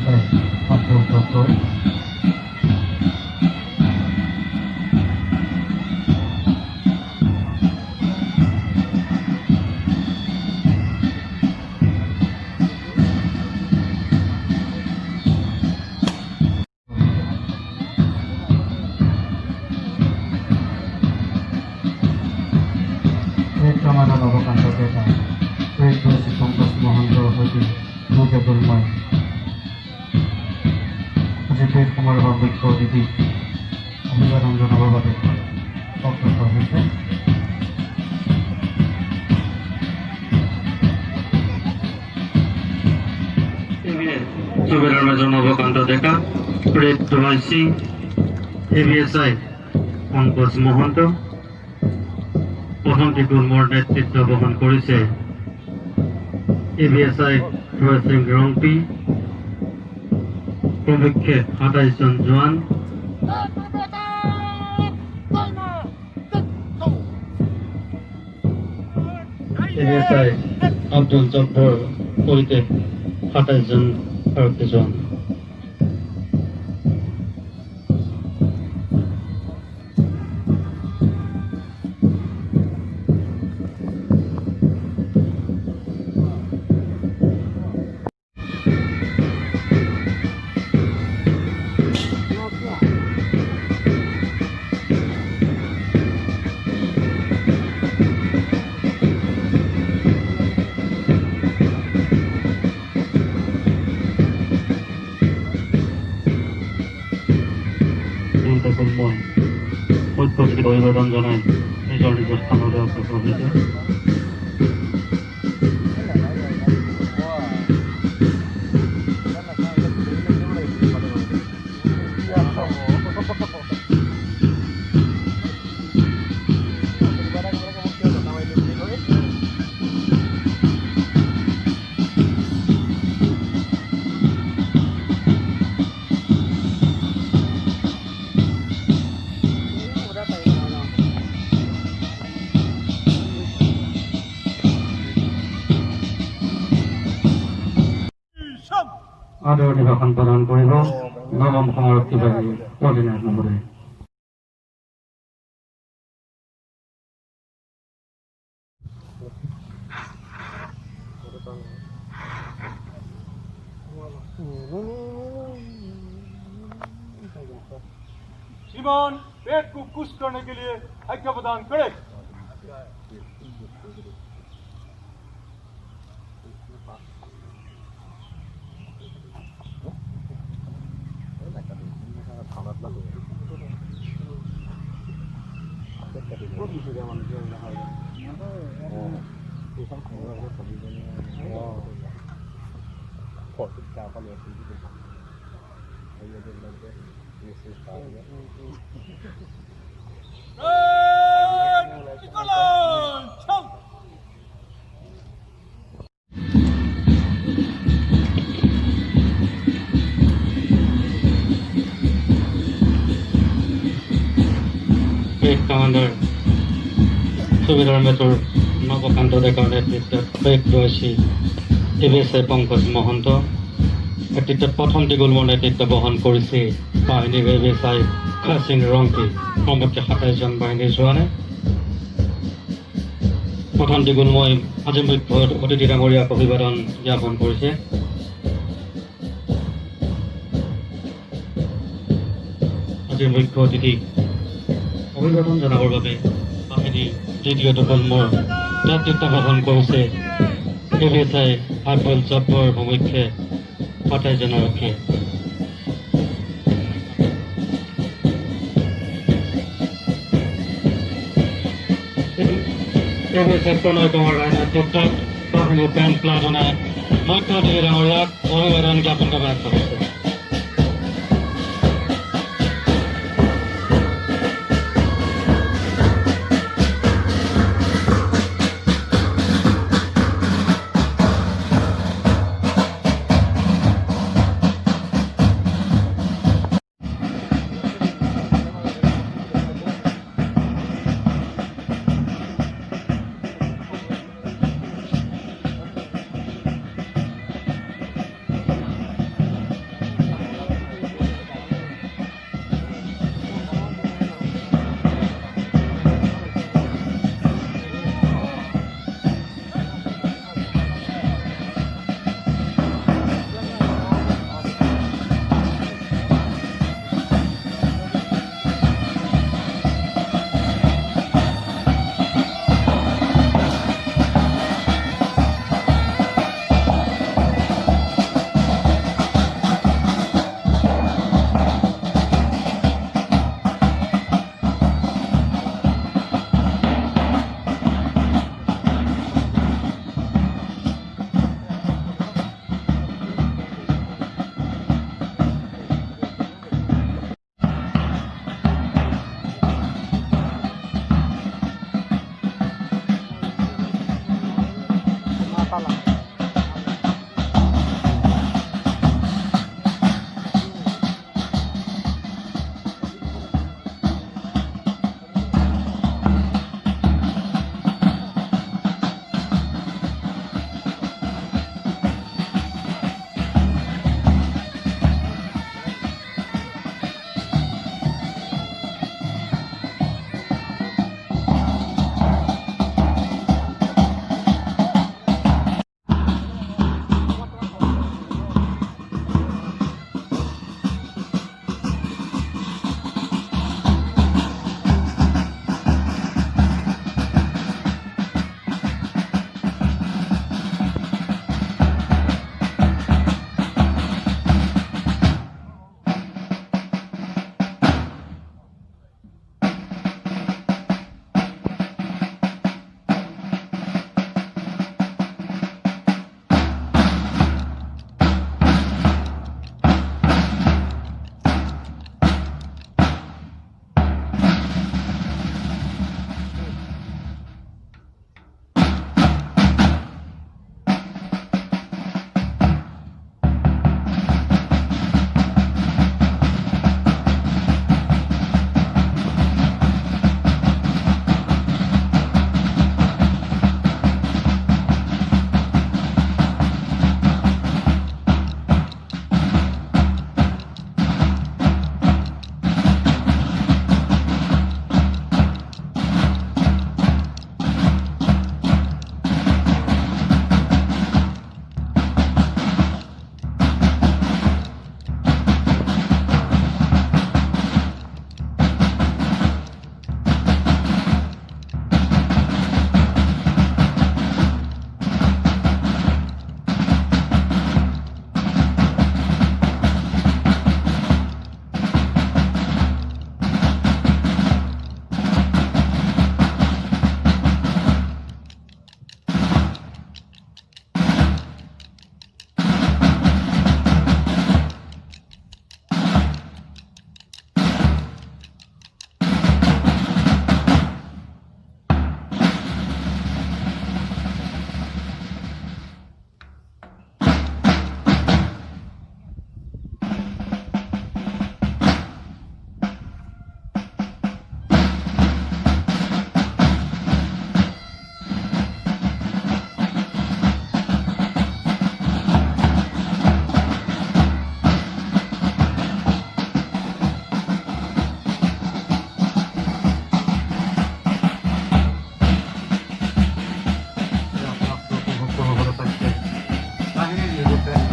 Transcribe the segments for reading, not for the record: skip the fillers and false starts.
এভিএসআই আব্দুল জব্বর, সমাধান অবকান্ত দেখা পঙ্কজ মহন্ত হইতে মুজাবুলময় অজিতের কুমার বাবুক্য দিদি অভিবাদন জানাবার বাদে অগ্রসর হয়েছে। সুবেদার মেজর নবকান্ত দেখা, প্রেত দোয়াই সিং, এভিএসআই পঙ্কজ মহন্ত প্রথমটি গুলমোর নেতৃত্ব বহন করেছে। এভিএসআই রয় সিং রংপি প্রমুখে ২৭ জন জওয়ান। এভিএসআই আব্দুল জব্বর পরিতে ২৭ জন ভারতীয় জওয়ান। ঐক্যশ্রী অভিবাদন জানাই নিজের নিজ স্থানরে অগ্রসর হয়েছে। আদৰণি ভাষণ প্ৰদান কৰিব নৱম সংৰক্ষী বাহিনীৰ অধিনায়ক মহোদয়। श्रीमान पेट को खुश करने के लिए आज्ञा प्रदान करें। কমান্ডার সুবেদার মেজর নবকান্ত দেখার নেতৃত্বে রয়েছে এভিএসআই পঙ্কজ মহন্ত নেতৃত্বে প্রথমটি গুলমোর নেতৃত্ব বহন করেছে বাহিনীর এভিএসআই রয় সিং রংপি প্রমুখে ২৭ জন বাহিনীর জোৱানে। প্ৰথমটি গুলময় আজিম মুখ্য অতিথি ডাঙৰীয়াক অভিবাদন জ্ঞাপন কৰিছে। আজিৰ মুখ্য অতিথিক অভিবাদন জনাবৰ বাবে বাহিনী দ্বিতীয়টো গুলমৰ নেতৃত্ব বহন কৰিছে এভিএসআই আব্দুল জব্বৰ প্ৰমুখে ২৭ জন আৰক্ষী। এভিএসআই প্ৰণয় কুমাৰ ৰায় নেতৃত্বত বাহিনীৰ বেণ্ড প্লাটুনে মুখ্য অতিথি ডাঙৰীয়াক অভিবাদন জ্ঞাপন ব্যক্ত কৰিছে।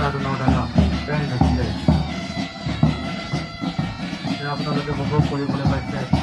আৰু 9 টকা পেণ্ট আছিলে আপোনালোকে উপভোগ কৰিবলৈ পাইছে